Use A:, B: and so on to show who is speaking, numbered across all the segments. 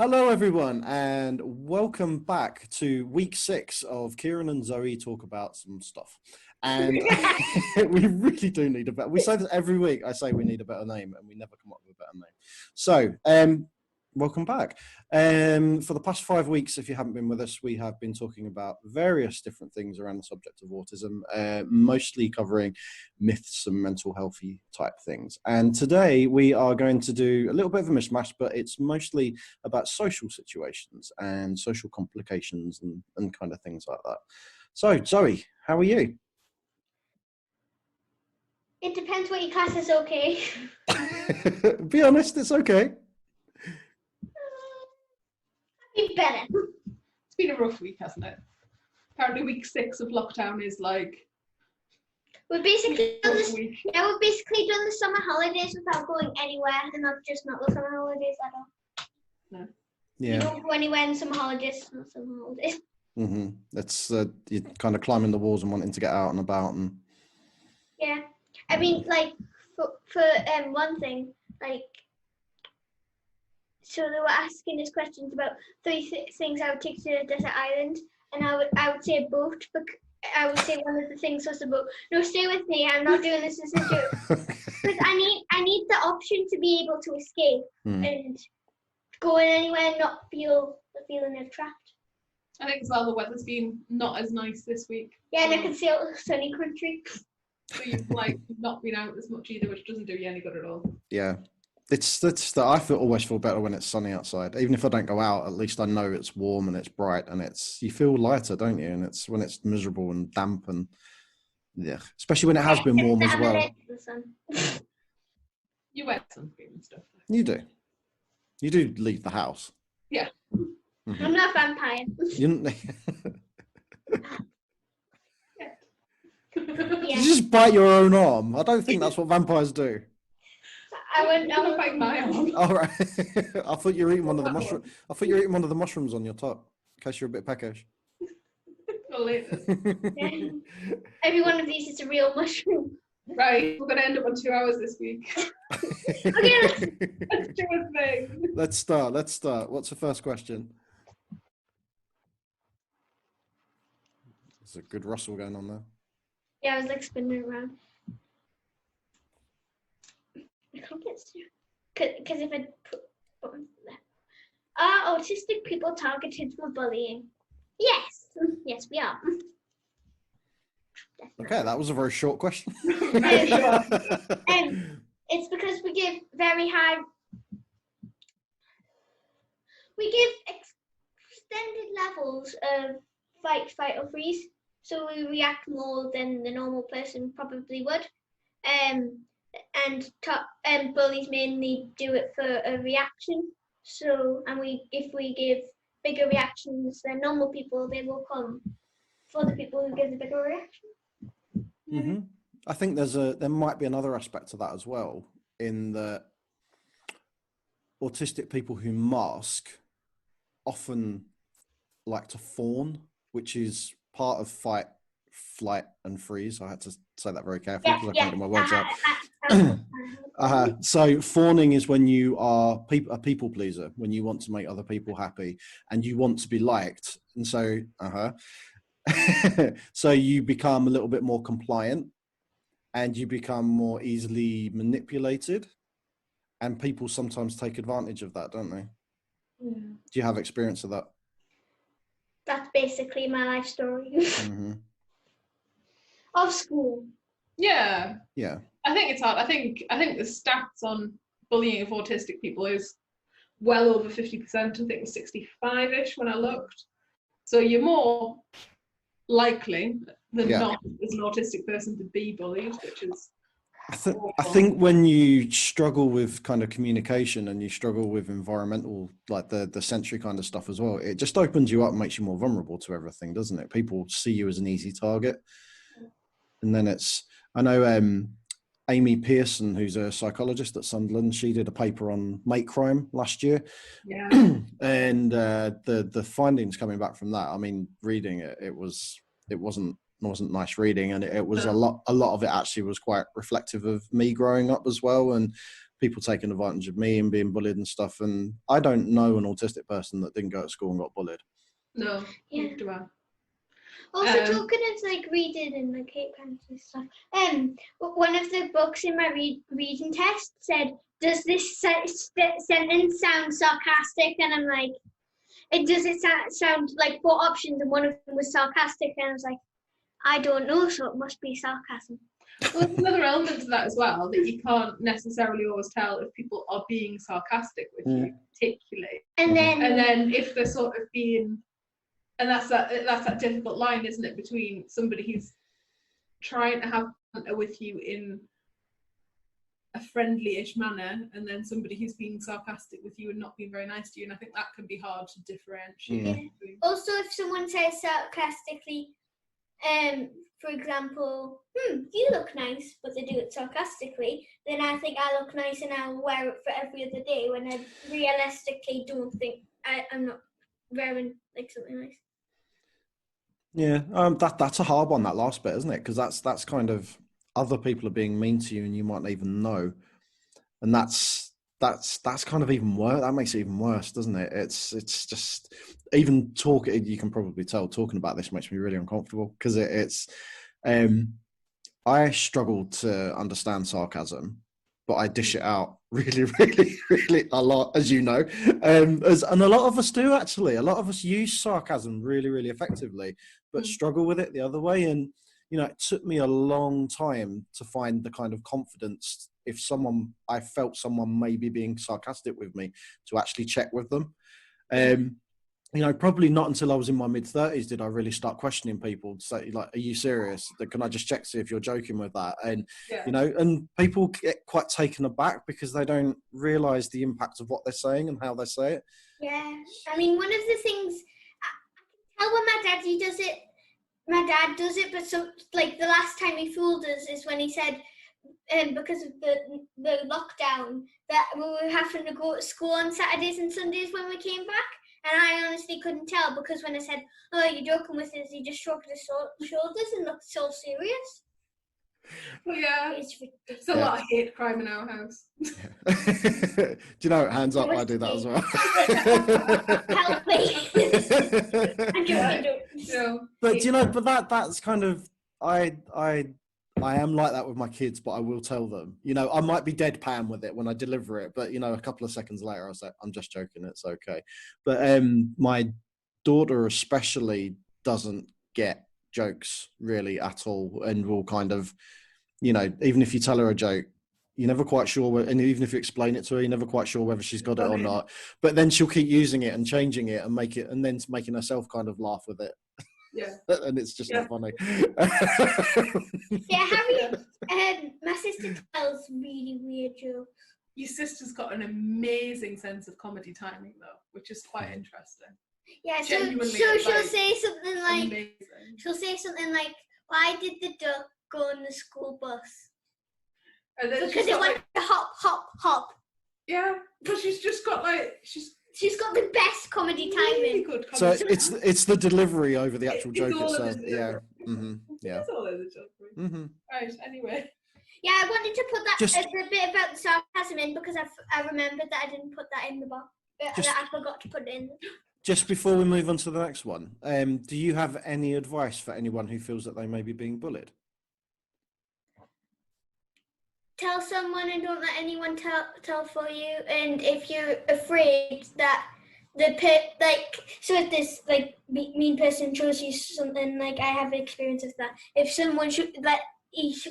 A: Hello, everyone, and welcome back to week 6 of Kieran and Zoe talk about some stuff. And we really do need a better. We say this every week. I say we need a better name, and we never come up with a better name. So, welcome back. For the past 5 weeks, if you haven't been with us, we have been talking about various different things around the subject of autism, mostly covering myths and mental healthy type things. And today we are going to do a little bit of a mishmash, but it's mostly about social situations and social complications and kind of things like that. So, Zoe, how are you?
B: It depends what your class is okay.
A: Be honest, it's okay.
B: Be better.
C: It's been a rough week, hasn't it? Apparently week 6 of lockdown is like...
B: We've basically done this, we've basically done the summer holidays without going anywhere, and not the summer holidays at all.
C: No.
A: Yeah.
B: You don't go anywhere in summer holidays, not summer holidays.
A: Mm-hmm. That's you're kind of climbing the walls and wanting to get out and about and...
B: Yeah. I mean, like, for one thing, like, so they were asking us questions about 3 things I would take to a desert island, and I would say a boat, but I would say one of the things was a boat. No, stay with me. I'm not doing this as a joke. Because I need the option to be able to escape and go in anywhere and not feel the feeling of trapped.
C: I think as well the weather's been not as nice this week.
B: Yeah, and I can see a sunny country.
C: So you've like not been out as much either, which doesn't do you any good at all.
A: Yeah. I always feel better when it's sunny outside. Even if I don't go out, at least I know it's warm and it's bright and you feel lighter, don't you? And it's when it's miserable and damp and yeah, especially when it has been warm as well.
C: You wear sunscreen and stuff.
A: You do. You do leave the house.
C: Yeah.
B: Mm-hmm. I'm not a vampire.
A: You just bite your own arm. I don't think that's what vampires do.
B: I wouldn't
C: bite my arm.
A: All right. I thought you were eating one of the mushrooms. I thought you were eating one of the mushrooms on your top, in case you're a bit peckish.
B: Yeah. Every one of these is a real mushroom.
C: Right, we're going to end up on 2 hours this week.
B: Okay,
C: let's do a thing.
A: Let's start. What's the first question? There's a good rustle going on there.
B: Yeah, I was like spinning around. I can't get through. Because if I put buttons there. Are autistic people targeted for bullying? Yes. Yes, we are. Definitely.
A: Okay, that was a very short question.
B: It's because we give extended levels of fight, or freeze. So we react more than the normal person probably would. And bullies mainly do it for a reaction. So, if we give bigger reactions than normal people, they will come for the people who give the bigger reaction.
A: Mm-hmm. I think there might be another aspect to that as well, in that autistic people who mask often like to fawn, which is part of fight, flight, and freeze. I had to say that very carefully because I can't get my words out. So fawning is when you are a people pleaser, when you want to make other people happy and you want to be liked, and so so you become a little bit more compliant and you become more easily manipulated, and people sometimes take advantage of that, don't they?
B: Yeah.
A: Do you have experience of that?
B: That's basically my life story.
A: Mm-hmm.
B: Of school.
C: Yeah.
A: Yeah.
C: I think it's hard. I think the stats on bullying of autistic people is well over 50%. I think it was 65-ish when I looked. So you're more likely than not as an autistic person to be bullied, which is
A: I think when you struggle with kind of communication and you struggle with environmental, like the sensory kind of stuff as well, it just opens you up and makes you more vulnerable to everything, doesn't it? People see you as an easy target. And then I know Amy Pearson, who's a psychologist at Sunderland, she did a paper on mate crime last year.
C: Yeah.
A: And the findings coming back from that, I mean, reading it, it wasn't nice reading, and it was
C: No.
A: a lot of it actually was quite reflective of me growing up as well, and people taking advantage of me and being bullied and stuff. And I don't know an autistic person that didn't go to school and got bullied.
C: No.
B: Yeah.
C: Neither do I.
B: Also, talking of like reading and like hate crimes and stuff. One of the books in my reading test said, "Does this sentence sound sarcastic?" And I'm like, does it sound like 4 options, and one of them was sarcastic, and I was like, I don't know, so it must be sarcasm.
C: Well, there's another element to that as well, that you can't necessarily always tell if people are being sarcastic with you, particularly.
B: And
C: then if they're sort of being, and that's that difficult line, isn't it, between somebody who's trying to have banter with you in a friendly-ish manner, and then somebody who's being sarcastic with you and not being very nice to you. And I think that can be hard to differentiate.
B: Also, if someone says sarcastically, for example, you look nice, but they do it sarcastically, then I think I look nice and I'll wear it for every other day, when I realistically don't think I'm not wearing like something nice.
A: Yeah, that's a hard one, that last bit, isn't it? Because that's kind of, other people are being mean to you and you might not even know, and that's kind of even worse. That makes it even worse, doesn't it? It's just, even talking, you can probably tell, talking about this makes me really uncomfortable, because I struggle to understand sarcasm, but I dish it out really, really, really a lot, as you know, and a lot of us do, actually. A lot of us use sarcasm really, really effectively, but struggle with it the other way. And it took me a long time to find the kind of confidence, if I felt someone may be being sarcastic with me, to actually check with them. Probably not until I was in my mid-30s did I really start questioning people to say, like, are you serious? Can I just check to see if you're joking with that? And, and people get quite taken aback because they don't realise the impact of what they're saying and how they say it.
B: Yeah, I mean, one of the things, I can tell when my daddy does it, my dad does it, but so, like, the last time he fooled us is when he said, because of the lockdown, that we were having to go to school on Saturdays and Sundays when we came back. And I honestly couldn't tell, because when I said, "Oh, you're joking with us," he just shrugged his shoulders and looked so serious.
C: Well, yeah, it's a lot of hate crime in our house.
A: Do you know, hands up, I do that as well.
B: Help me. I'm joking.
A: But that's kind of, I am like that with my kids, but I will tell them. I might be deadpan with it when I deliver it, but a couple of seconds later I'll say, I'm just joking, it's okay. But my daughter especially doesn't get jokes really at all, and will kind of, even if you tell her a joke, you're never quite sure, and even if you explain it to her, you're never quite sure whether she's got it or not. But then she'll keep using it and changing it and then making herself kind of laugh with it.
C: Yeah.
A: And it's just not funny.
B: Yeah, Harry, my sister tells really weird jokes.
C: Your sister's got an amazing sense of comedy timing, though, which is quite interesting.
B: Yeah, so she'll say something like,
C: amazing.
B: "Why did the duck go on the school bus?" Because it went hop, hop, hop.
C: Yeah, but she's just got
B: She's got the best comedy timing.
C: Really good
A: so
C: comedy.
A: it's the delivery over the actual joke itself.
C: Yeah.
A: Yeah.
C: It's all over the joke. Right. Anyway.
B: Yeah, I wanted to put that the bit about the sarcasm in, because I remembered that I didn't put that in the box. That I forgot to put it in.
A: Just before we move on to the next one, do you have any advice for anyone who feels that they may be being bullied?
B: Tell someone, and don't let anyone tell for you. And if you're afraid that so if this mean person shows you something, like I have experience of that. If someone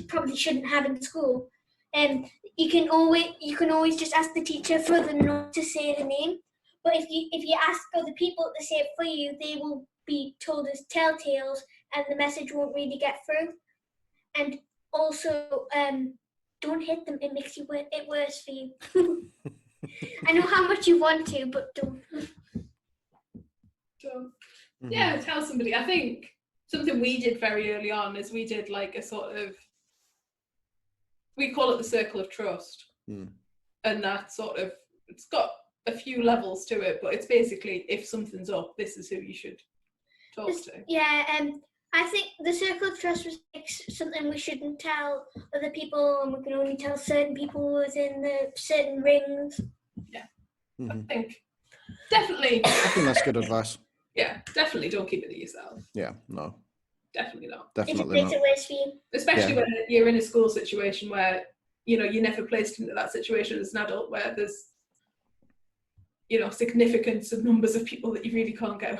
B: probably shouldn't have in school, you can always just ask the teacher for them not to say the name. But if you ask other people to say it for you, they will be told as telltales, and the message won't really get through. And also, don't hit them. It makes it worse for you. I know how much you want to, but don't.
C: Yeah, tell somebody. I think something we did very early on is we did like a sort of, we call it the circle of trust. And that sort of, it's got a few levels to it, but it's basically, if something's up, this is who you should talk to.
B: Yeah, I think the circle of trust was like something we shouldn't tell other people, and we can only tell certain people within the certain rings.
C: I think definitely.
A: I think that's good advice.
C: Yeah, definitely don't keep it to yourself.
A: Yeah, no,
C: Definitely not.
A: definitely
B: It
A: not.
B: makes it worse for you.
C: Especially when you're in a school situation where, you know, you're never placed into that situation as an adult where there's, you know, significance of numbers of people that you really can't go.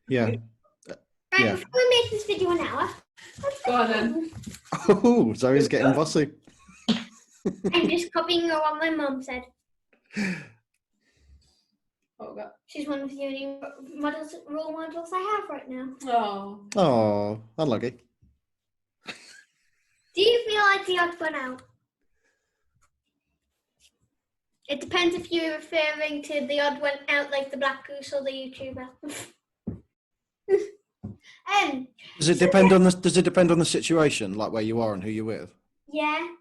A: Yeah.
B: Right,
A: Yeah.
B: before we make this video an hour,
C: Go on then.
A: Oh, Zoe's getting bossy.
B: I'm just copying what my mum said.
C: Oh, God.
B: She's one of the only role models I have right now.
C: Oh.
A: Oh, unlucky.
B: Do you feel like the odd one out? It depends if you're referring to the odd one out like the Black Goose or the YouTuber.
A: Does it depend on the situation, like where you are and who you're with?
B: Yeah.
C: I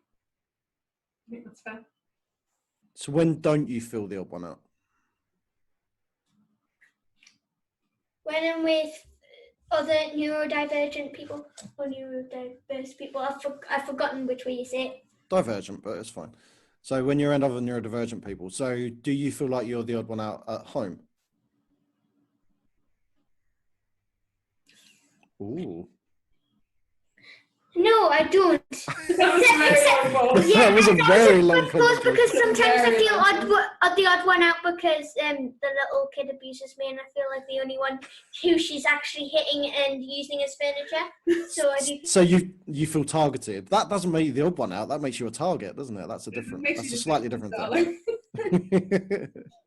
C: think that's fair.
A: So when don't you feel the odd one out?
B: When I'm with other neurodivergent people or neurodiverse people, I've forgotten which way you say it.
A: Divergent, but it's fine. So when you're around other neurodivergent people, so do you feel like you're the odd one out at home? Ooh.
B: No, I don't.
A: That was a very long
B: Of course,
A: conversation.
B: because sometimes I feel the odd one out because the little kid abuses me, and I feel like the only one who she's actually hitting and using as furniture. So I do.
A: So you feel targeted. That doesn't make you the odd one out. That makes you a target, doesn't it? That's a slightly different thing.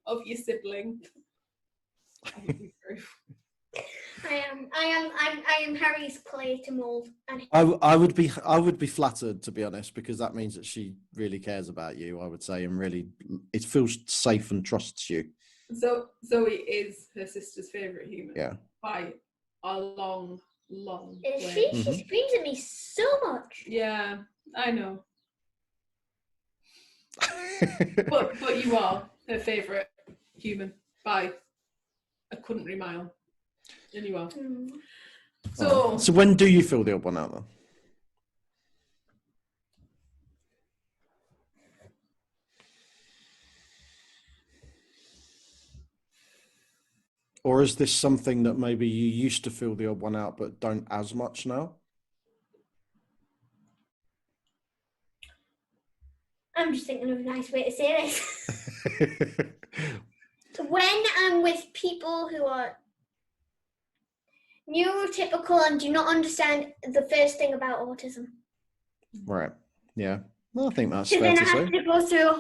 C: Of your sibling.
B: I am Harry's clay to mold. And
A: I would be flattered, to be honest, because that means that she really cares about you, I would say, and really it feels safe and trusts you.
C: So Zoe is her sister's favourite human.
A: Yeah.
C: By a long, long
B: is
C: way.
B: she? She screams at me so much.
C: Yeah, I know. But you are her favourite human by a country mile. And you are. So
A: when do you feel the odd one out then? Or is this something that maybe you used to feel the odd one out but don't as much now?
B: I'm just thinking of a nice way to say this. When I'm with people who are neurotypical and do not understand the first thing about autism.
A: Right. Yeah. Well, I think that's
B: So
A: fair
B: then
A: to
B: I have
A: say.
B: to go through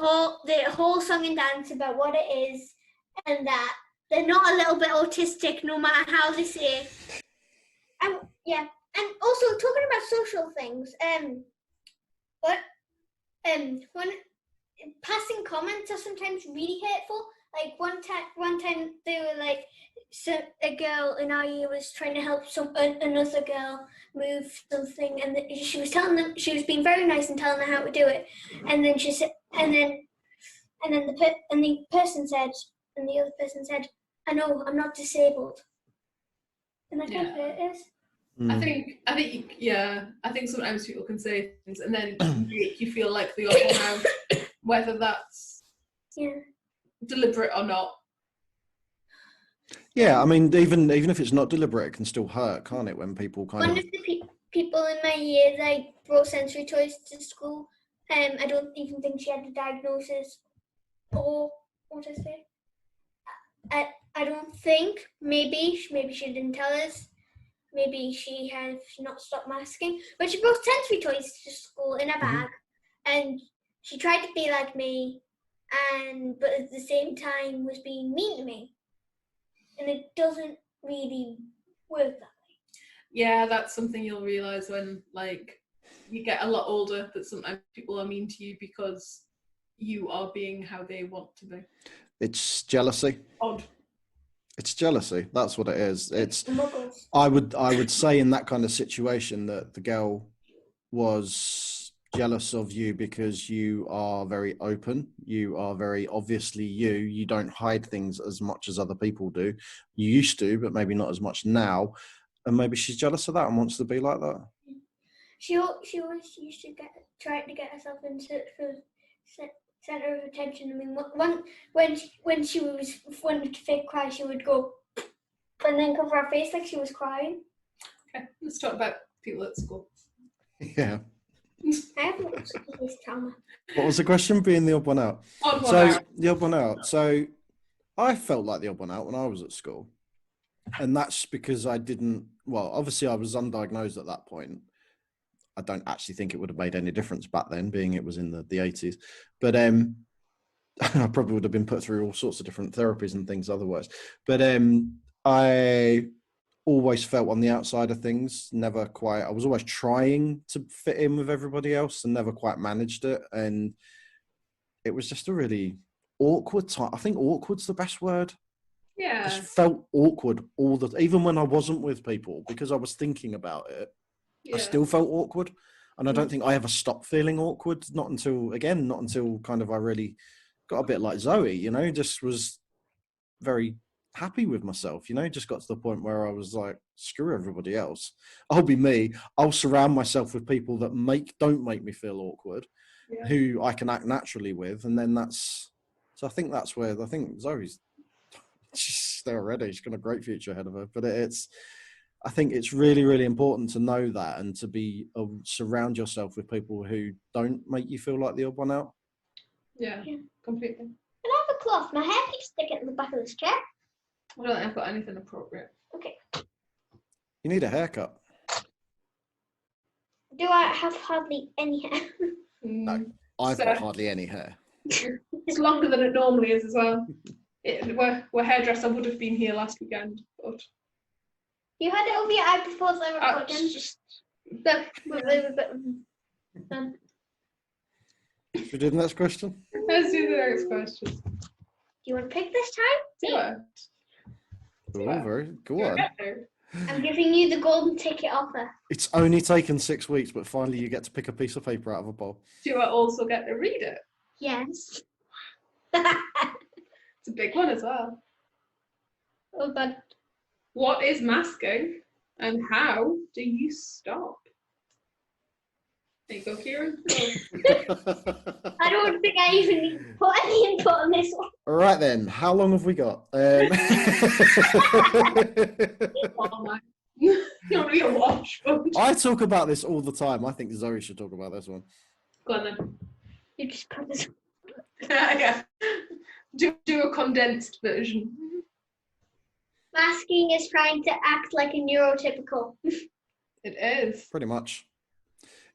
B: the whole song and dance about what it is, and that they're not a little bit autistic no matter how they say. Yeah, and also talking about social things. When passing comments are sometimes really hurtful. Like one time they were like, so a girl in our year was trying to help another girl move something, and she was telling them, she was being very nice and telling her how to do it, and then she said, and then the person said, and the other person said, "I know, I'm not disabled," and that's how it is.
C: I think sometimes people can say things and then make you feel like the other one out, whether that's deliberate or not.
A: Yeah, I mean, even if it's not deliberate, it can still hurt, can't it? When people kind
B: One
A: of
B: of the people in my year, like, brought sensory toys to school. I don't even think she had a diagnosis or autistic. I don't think. Maybe she didn't tell us. Maybe she has not stopped masking. But she brought sensory toys to school in a bag, and she tried to be like me, but at the same time was being mean to me. And it doesn't really work that way.
C: Yeah, that's something you'll realise when, like, you get a lot older, that sometimes people are mean to you because you are being how they want to be.
A: It's jealousy.
C: Odd.
A: It's jealousy. That's what it is. It's.
B: Muggles.
A: I would say in that kind of situation that the girl was jealous of you because you are very open. You are very obviously you. You don't hide things as much as other people do. You used to, but maybe not as much now. And maybe she's jealous of that and wants to be like that.
B: She always used to try to get herself into the center of attention. I mean, when she wanted to fake cry, she would go and then cover her face like she was crying.
C: Okay, let's talk about people at school.
A: Yeah.
B: I have this trauma.
A: What was the question? Being the odd one out.
C: Odd one out.
A: The odd one out. So I felt like the odd one out when I was at school. And that's because I didn't, well, obviously I was undiagnosed at that point. I don't actually think it would have made any difference back then, being it was in the 80s. But I probably would have been put through all sorts of different therapies and things otherwise. But I always felt on the outside of things, never quite, I was always trying to fit in with everybody else and never quite managed it. And it was just a really awkward time. I think awkward's the best word.
C: Yeah.
A: I just felt awkward even when I wasn't with people, because I was thinking about it. Yeah. I still felt awkward. And I don't think I ever stopped feeling awkward. Not until kind of I really got a bit like Zoe, you know, just was very happy with myself, you know, just got to the point where I was like, screw everybody else. I'll be me. I'll surround myself with people that don't make me feel awkward, who I can act naturally with. And then so I think that's where I think Zoe's she's there already. She's got a great future ahead of her. But I think it's really, really important to know that and to surround yourself with people who don't make you feel like the odd one out.
C: Yeah, completely.
B: Can I have a cloth? My hair keeps sticking in the back of this chair.
C: I don't think I've got anything appropriate.
B: Okay.
A: You need a haircut.
B: Do I have hardly any hair?
A: No, I've got hardly any hair.
C: It's longer than it normally is as well. Where hairdresser would have been here last weekend, but
B: you had it over your eye before the recording.
A: Should we do the next question?
C: Let's do the next question.
B: Do you want to pick this time?
A: Go on.
B: I'm giving you the golden ticket offer.
A: It's only taken 6 weeks, but finally you get to pick a piece of paper out of a bowl.
C: Do I also get to read it?
B: Yes.
C: It's a big one as well.
B: Oh, God.
C: What is masking and how do you stop? There you go, Kieran.
B: I don't think I even put any input on this one.
A: All right then, how long have we got?
C: Oh my. You're really a watch.
A: I talk about this all the time. I think Zoe should talk about this one.
C: Go on then.
B: You just put this.
C: Yeah. Do a condensed version.
B: Masking is trying to act like a neurotypical.
C: It is.
A: Pretty much.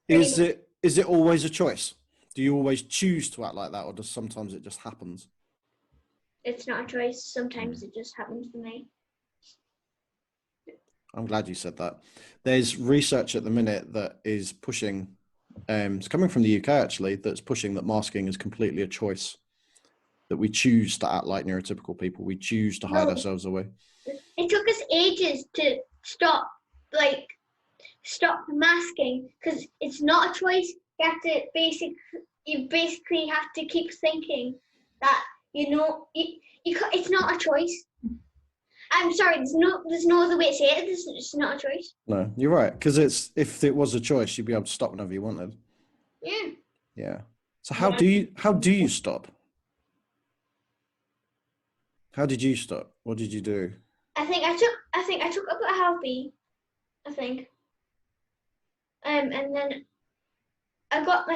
A: Is it always a choice? Do you always choose to act like that, or does sometimes it just happens?
B: It's not a choice. Sometimes it just happens for me.
A: I'm glad you said that. There's research at the minute that is pushing, it's coming from the UK actually, that's pushing that masking is completely a choice. That we choose to act like neurotypical people. We choose to hide ourselves away.
B: It took us ages to stop masking, because it's not a choice. You have to basically have to keep thinking that, you know, it's not a choice. I'm sorry, there's no other way to say it. It's not a choice.
A: No, you're right. Because if it was a choice, you'd be able to stop whenever you wanted.
B: Yeah.
A: Yeah. So how do you stop? How did you stop? What did you do?
B: I think I took up a healthy, I think. And then I got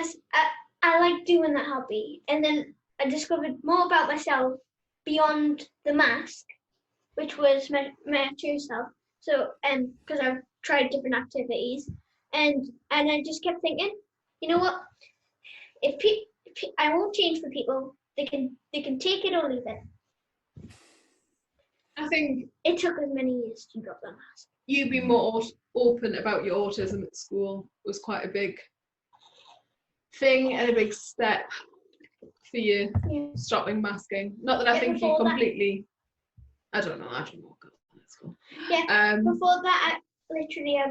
B: I like doing that hobby, and then I discovered more about myself beyond the mask, which was my true self. So, because I've tried different activities, and I just kept thinking, you know what? If I won't change for people, they can take it or leave it.
C: I think
B: it took us many years to drop the mask.
C: You being more open about your autism at school was quite a big thing and a big step for you stopping masking. Not that I think you completely. I don't know. I don't know. That's cool.
B: Yeah. Before that, I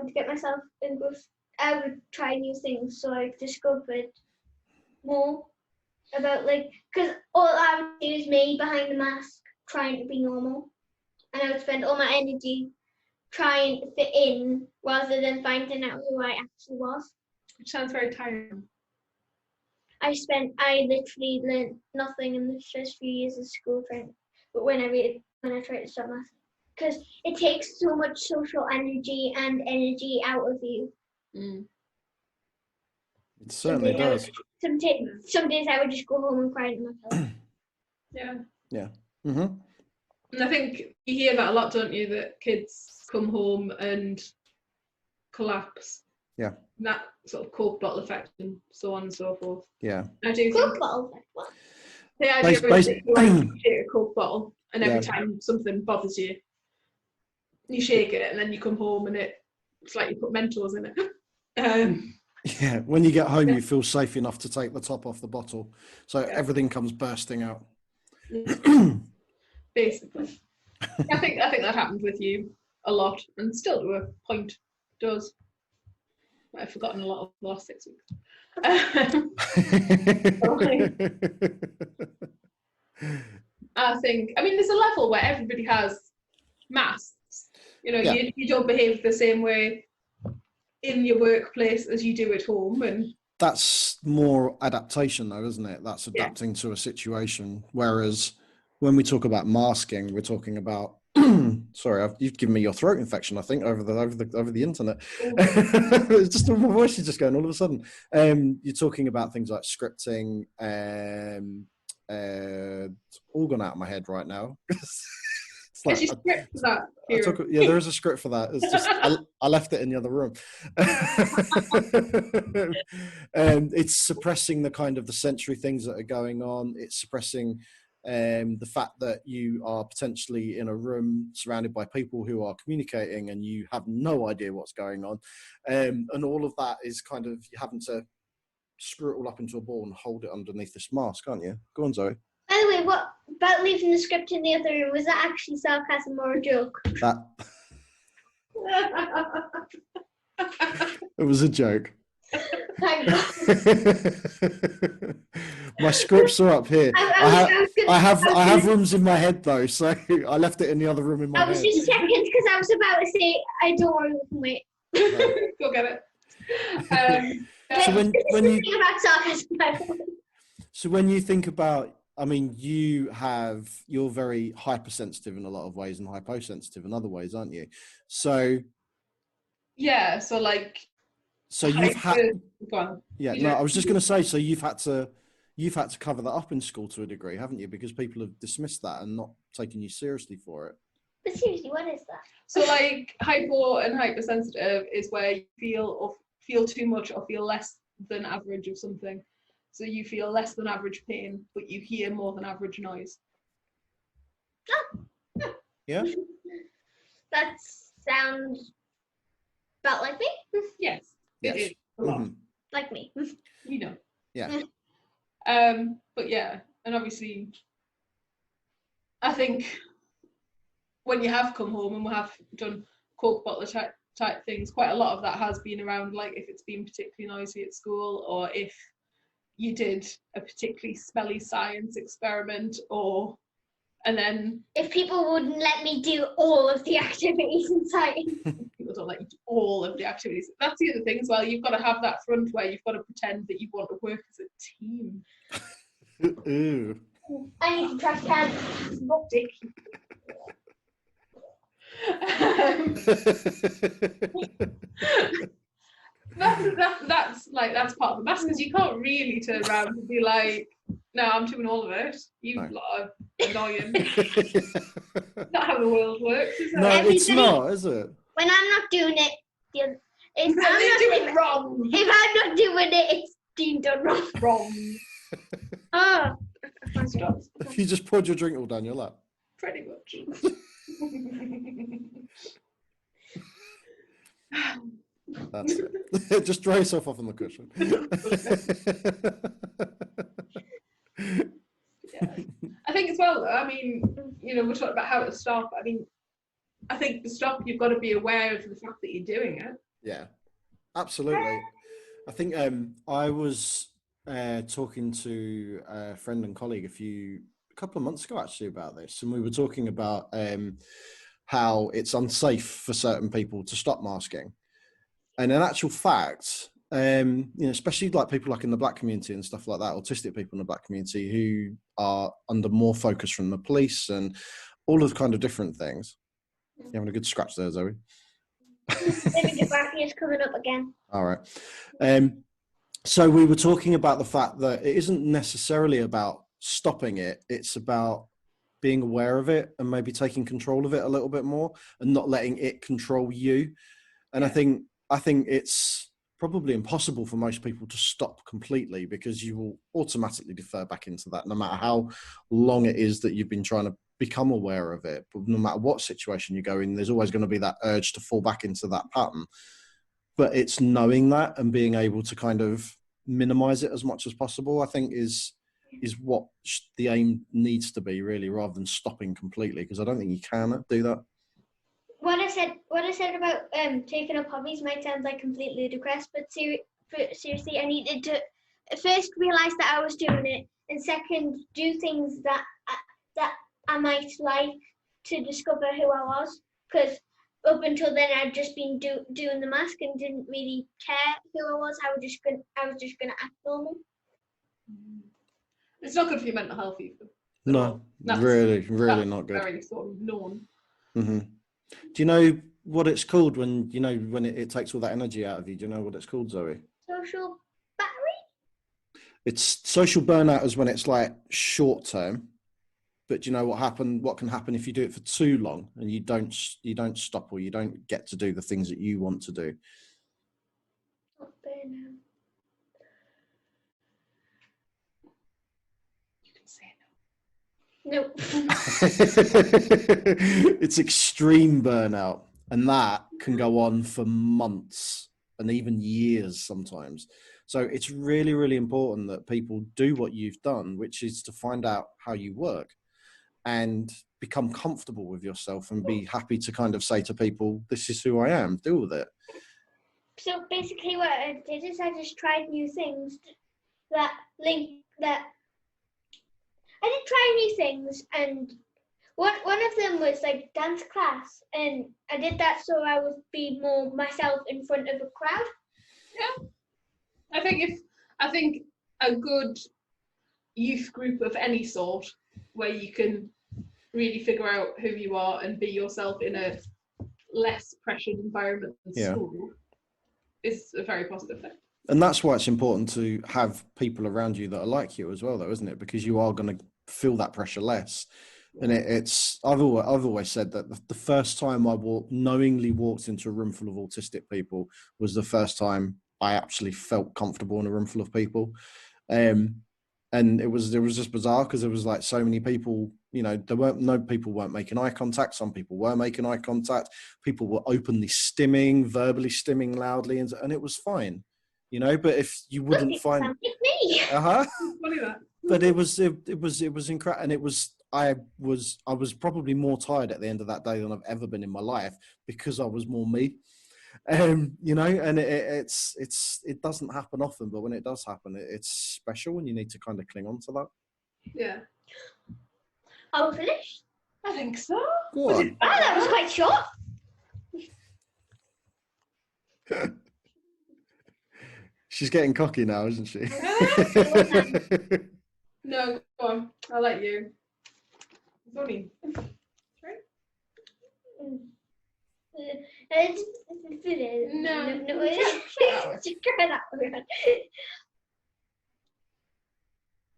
B: would get myself in groups. I would try new things, so I discovered more about because all I would do is me behind the mask trying to be normal, and I would spend all my energy try and fit in rather than finding out who I actually was.
C: Which sounds very tiring.
B: I literally learned nothing in the first few years of school trying, but when I tried to stop math, because it takes so much social energy and energy out of you.
C: Mm.
A: It certainly does.
B: Some days I would just go home and cry to myself.
C: Yeah.
A: Yeah. Mm-hmm.
C: And I think you hear that a lot, don't you? That kids come home and collapse.
A: Yeah.
C: And that sort of Coke bottle effect and so on and so forth.
A: Yeah.
C: I do
B: Coke
C: think
B: bottle effect, what?
C: the idea is that you take a Coke bottle and every time something bothers you, you shake it and then you come home and it's like you put Mentos in it.
A: Yeah, when you get home, you feel safe enough to take the top off the bottle, so everything comes bursting out.
C: Basically, I think that happened with you a lot, and still to a point does. I've forgotten a lot of the last 6 weeks. I think, I mean, there's a level where everybody has masks. You know, you don't behave the same way in your workplace as you do at home, and
A: that's more adaptation, though, isn't it? That's adapting to a situation. Whereas when we talk about masking, we're talking about. Sorry, you've given me your throat infection. I think over the internet. It's just my voice is just going all of a sudden. You're talking about things like scripting. All gone out of my head right now.
C: Like, there's a script for that.
A: There is a script for that. It's just I left it in the other room. It's suppressing the kind of the sensory things that are going on. It's suppressing the fact that you are potentially in a room surrounded by people who are communicating and you have no idea what's going on, and all of that is kind of you having to screw it all up into a ball and hold it underneath this mask, aren't you? Go on, Zoe.
B: By the way, what about leaving the script in the other room? Was that actually sarcasm or a joke?
A: It was a joke.
B: Thank God.
A: My scripts are up here. I have rooms in my head though, so I left it in the other room in my head.
B: I was just checking because I was about to say, I don't worry, we can wait.
C: Go get it.
A: So when you
B: think about sarcasm,
A: so when you think about, I mean, you're very hypersensitive in a lot of ways and hyposensitive in other ways, aren't you? So
C: yeah, so like.
A: So you've had.
C: Go on.
A: Yeah, no, I was just going to say. So you've had to cover that up in school to a degree, haven't you? Because people have dismissed that and not taken you seriously for it.
B: But seriously, what is that?
C: So like hypo and hypersensitive is where you feel too much or feel less than average of something. So you feel less than average pain, but you hear more than average noise.
A: Yeah.
B: That sounds about like me.
C: Yes.
A: Yes.
C: It is a lot.
A: Mm-hmm.
B: Like me.
C: You know.
A: Yeah.
C: But yeah, and obviously I think when you have come home and we have done Coke bottle type things, quite a lot of that has been around like if it's been particularly noisy at school, or if you did a particularly smelly science experiment, and then
B: if people wouldn't let me do all of the activities in science.
C: People don't let you do all of the activities. That's the other thing as well. You've got to have that front where you've got to pretend that you want to work as a team.
A: Ooh.
B: I need to trash can.
C: Dick. That's part of the mask, because you can't really turn around and be like, no, I'm doing all of it. You lot are annoying. Not how the world works, is it?
A: No, it's not, is it?
B: When I'm not doing it, if I'm not doing it, it's being done wrong.
C: Wrong.
B: Oh.
A: If you just poured your drink all down your lap.
C: Pretty much.
A: That's it. Just dry yourself off on the cushion.
C: Yeah. I think as well, I mean, you know, we're talking about how to stop. I mean, I think to stop, you've got to be aware of the fact that you're doing it.
A: Yeah, absolutely. I think I was talking to a friend and colleague a couple of months ago actually about this, and we were talking about how it's unsafe for certain people to stop masking. And in actual fact, you know, especially like people like in the Black community and stuff like that, autistic people in the Black community who are under more focus from the police and all of the kind of different things. You're having a good scratch there, Zoe.
B: Maybe the back is coming up again.
A: All right. So we were talking about the fact that it isn't necessarily about stopping it. It's about being aware of it and maybe taking control of it a little bit more and not letting it control you. And I think it's probably impossible for most people to stop completely, because you will automatically defer back into that, no matter how long it is that you've been trying to become aware of it. But no matter what situation you go in, there's always going to be that urge to fall back into that pattern. But it's knowing that and being able to kind of minimize it as much as possible, I think is what the aim needs to be, really, rather than stopping completely, because I don't think you can do that.
B: What I said about taking up hobbies might sound like completely ludicrous, but seriously, I needed to first realize that I was doing it, and second, do things that I might like to discover who I was. Because up until then, I'd just been doing the mask and didn't really care who I was. I was just gonna act normal.
C: It's not good for your mental health either.
A: No, really not good.
C: Very sort of known.
A: Mm-hmm. Do you know what it's called when it takes all that energy out of you? Do you know what it's called, Zoe?
B: Social battery?
A: It's social burnout is when it's like short term, but do you know what can happen if you do it for too long and you don't stop, or you don't get to do the things that you want to do?
B: Not burnout.
C: You can say
B: Nope.
A: It's extreme burnout, and that can go on for months and even years sometimes. So it's really, really important that people do what you've done, which is to find out how you work and become comfortable with yourself and be happy to kind of say to people, this is who I am, deal with it.
B: So basically what I did is I just tried new things that I did try new things, and one of them was like dance class, and I did that so I would be more myself in front of a crowd.
C: Yeah, I think a good youth group of any sort, where you can really figure out who you are and be yourself in a less pressured environment than school, is a very positive thing.
A: And that's why it's important to have people around you that are like you as well, though, isn't it? Because you are going to feel that pressure less. And I've always said that the first time I knowingly walked into a room full of autistic people was the first time I actually felt comfortable in a room full of people. And it was just bizarre, because there was like so many people, you know, people weren't making eye contact. Some people were making eye contact. People were openly stimming, verbally stimming loudly, and it was fine, you know. But if you wouldn't find
B: me.
C: Funny that.
A: But it was incredible, and I was probably more tired at the end of that day than I've ever been in my life, because I was more me. You know, and it doesn't happen often, but when it does happen, it's special, and you need to kind of cling on to that.
C: Yeah.
B: Are we finished?
C: I think so.
A: Go on.
B: Oh, that was quite short.
A: She's getting cocky now, isn't she?
C: No, go on. I'll let you. Zoe.
B: No.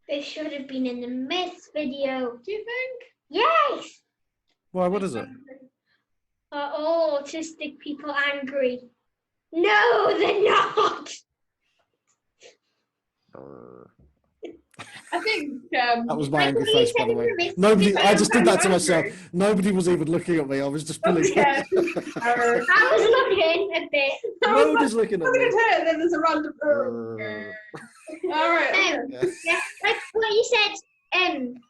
B: They should have been in the myths video.
C: Do you think?
B: Yes.
A: Why? What is it?
B: Are all autistic people angry? No, they're not.
C: I think
A: that was my angry face, by the way. Nobody. I just did that to myself. Nobody was even looking at me. I was just pulling.
C: I
B: was looking a bit.
A: Nobody's looking at me.
C: And then there's a random. All right.
B: Yeah, like what you said. In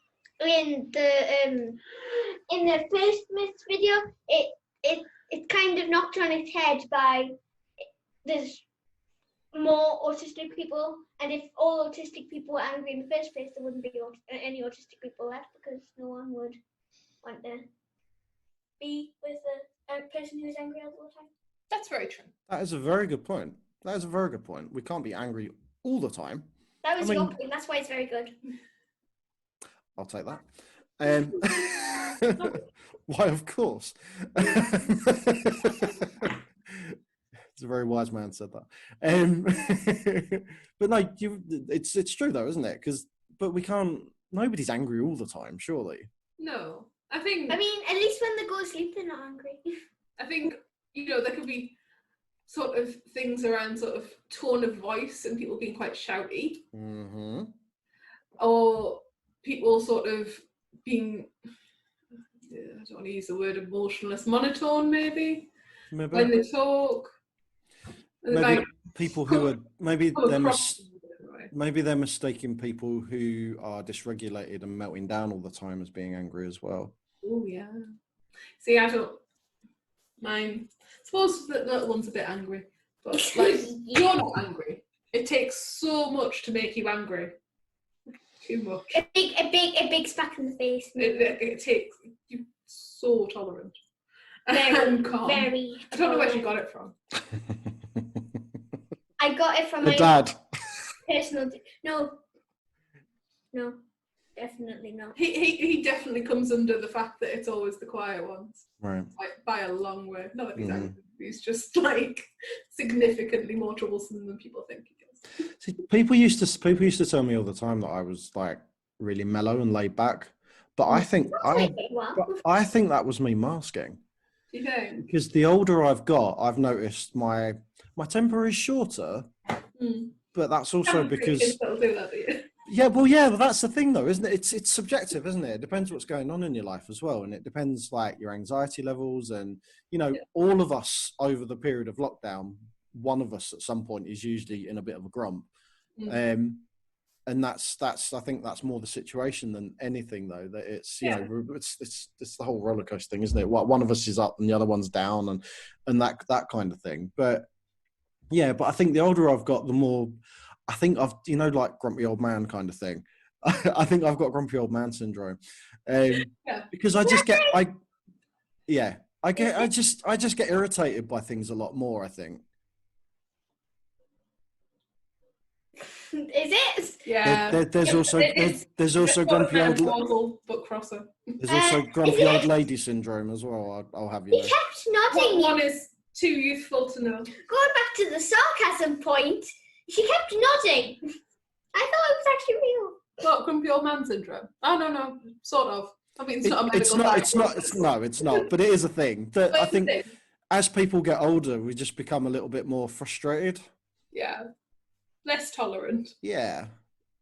B: the first myths video, it kind of knocked on its head by there's more autistic people, and if all autistic people were angry in the first place, there wouldn't be any autistic people left, because no one would want to be with a person who's angry all the time.
C: That's very true.
A: That is a very good point. That is a very good point. We can't be angry all the time.
B: That was
A: I mean-
B: your point. That's why it's very good.
A: I'll take that. Why, of course. It's a very wise man said that. But no, it's true though, isn't it? But we can't. Nobody's angry all the time, surely.
C: No, I mean,
B: at least when they go to sleep, they're not angry.
C: I think, there could be sort of things around sort of tone of voice and people being quite shouty,
A: Mm-hmm.
C: or people sort of being, I don't want to use the word emotionless, monotone maybe when they talk.
A: Maybe
C: Like,
A: people who are maybe
C: right.
A: they're mistaking people who are dysregulated and melting down all the time as being angry as well.
C: Oh yeah. See, I don't mind. I suppose the little one's a bit angry, but like you're not angry. It takes so much to make you angry. Too much.
B: A big smack in the face.
C: It takes you so tolerant
B: Very,
C: and calm.
B: very.
C: I don't know where she got it from.
B: I got it from
A: The
B: my
A: dad.
B: personal. No, definitely not.
C: He definitely comes under the fact that it's always the quiet ones,
A: Right.
C: like by a long way. Not that he's
A: Mhm.
C: angry, he's just like significantly more troublesome than people think he is.
A: See, people used to tell me all the time that I was like really mellow and laid back, but I think I think that was me masking.
C: Do you think?
A: Because the older I've got, I've noticed my temper is shorter, but that's also because
C: That'll do that, do you?
A: yeah, well, that's the thing though, isn't it? It's subjective, isn't it? It depends what's going on in your life as well, and it depends like your anxiety levels, and all of us over the period of lockdown, one of us at some point is usually in a bit of a grump. And that's I think that's more the situation than anything though, that it's it's the whole roller coaster thing, isn't it? One of us is up and the other one's down, and that kind of thing. But I think the older I've got, the more I think I've like grumpy old man kind of thing. I think I've got grumpy old man syndrome, because I just get I just get irritated by things a lot more, I think.
B: Is it?
C: Yeah.
A: There's also grumpy old
C: book crosser.
A: There's also grumpy old lady syndrome as well. I'll have you
B: He
A: know.
B: kept nodding.
C: One is too youthful to know.
B: Going back to the sarcasm point, she kept nodding. I thought it was actually real.
C: What, grumpy old man syndrome? Oh no, sort of. I mean, it's not a medical
A: it's not. But it is a thing that I think
C: thing.
A: as people get older, we just become a little bit more frustrated.
C: Yeah. Less tolerant.
A: Yeah.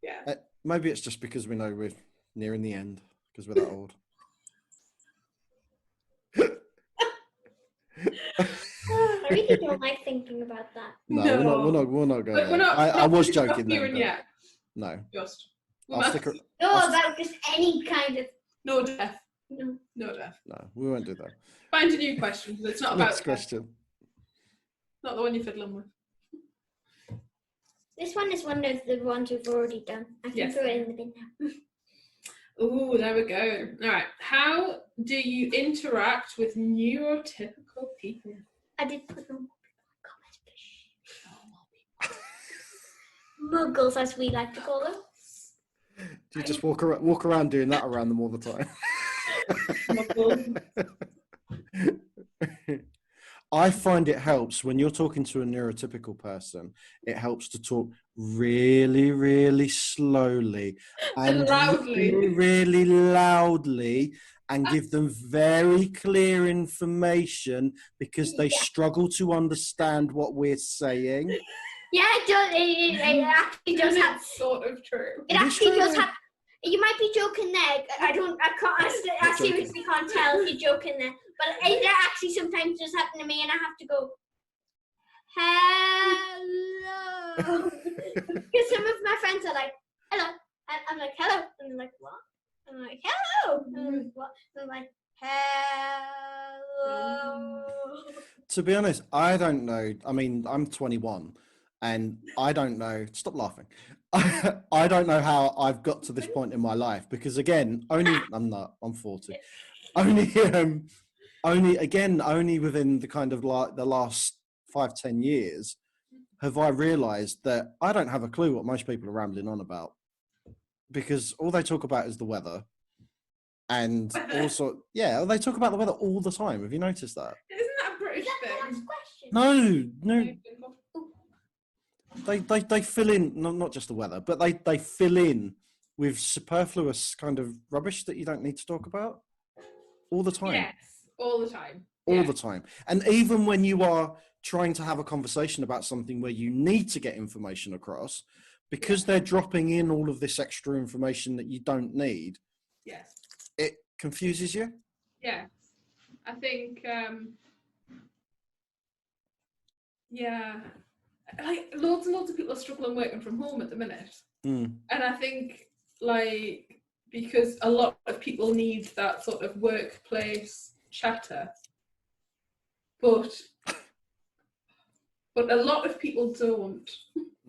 C: Yeah.
A: Maybe it's just because we know we're nearing the end because we're that old.
B: I really don't like thinking about that.
A: No, we're not going there. I was joking then.
C: Yet.
A: No.
C: Just.
B: No, about just any kind of.
C: No death.
B: No.
C: No death.
A: No, we won't do that.
C: Find a new question. It's not about
A: Next question.
C: Not the one you're fiddling with.
B: This one is one of the ones we've already done. I can throw it in the bin now.
C: Oh, there we go. All right. How do you interact with neurotypical people?
B: I did put them muggles, as we like to call them.
A: Do you just walk around doing that around them all the time? I find it helps when you're talking to a neurotypical person, it helps to talk really, really slowly and
C: loudly.
A: really loudly and give them very clear information because they struggle to understand what we're saying.
B: Yeah, it does. It actually does have.
C: Sort of true.
B: It actually does have. You might be joking there. I seriously can't tell if you're joking there. But it actually sometimes does happen to me, and I have to go, hello. Because some of my friends are like, hello. And I'm like, hello. And they're like, what? And I'm like, hello. And I'm like, what? And I'm like, hello.
A: To be honest, I don't know. I mean, I'm 21 and I don't know. Stop laughing. I don't know how I've got to this point in my life because, again, I'm 40. only within the kind of like the last 5-10 years have I realised that I don't have a clue what most people are rambling on about, because all they talk about is the weather, and also they talk about the weather all the time. Have you noticed that?
C: Isn't that a British
B: Is that the
C: thing?
B: last question?
A: No. They fill in, not just the weather, but they fill in with superfluous kind of rubbish that you don't need to talk about all the time.
C: Yes, all the time.
A: All the time. And even when you are trying to have a conversation about something where you need to get information across, because they're dropping in all of this extra information that you don't need,
C: Yes.
A: it confuses you.
C: Yes. I think, like loads and loads of people are struggling working from home at the minute.
A: Mm.
C: And I think, like, because a lot of people need that sort of workplace chatter, but a lot of people don't.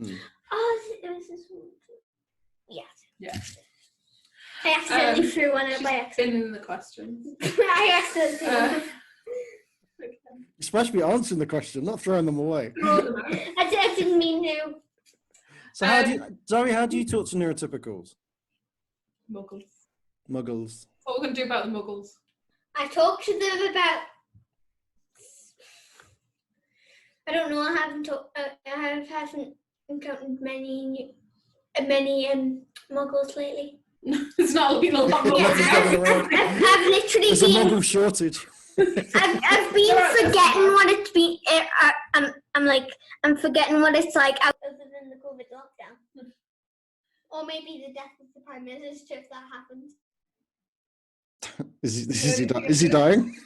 A: Mm.
B: Oh, this is yes.
C: Yeah.
B: I accidentally threw one out by accident.
C: In the question.
B: I accidentally.
A: You're supposed to be answering the question, not throwing them away.
B: I didn't mean to.
A: So how do you, Zoe, how do you talk to neurotypicals?
C: Muggles.
A: Muggles.
C: What we're going to do about the muggles?
B: I talked to them about. I don't know. I haven't encountered many muggles lately.
C: It's not been a lot.
B: I've literally
A: There's a
B: been.
A: muggle shortage.
B: I've been forgetting what it's been. I'm forgetting what it's like other than the COVID lockdown, or maybe the death of the Prime Minister if that happens.
A: Is he dying?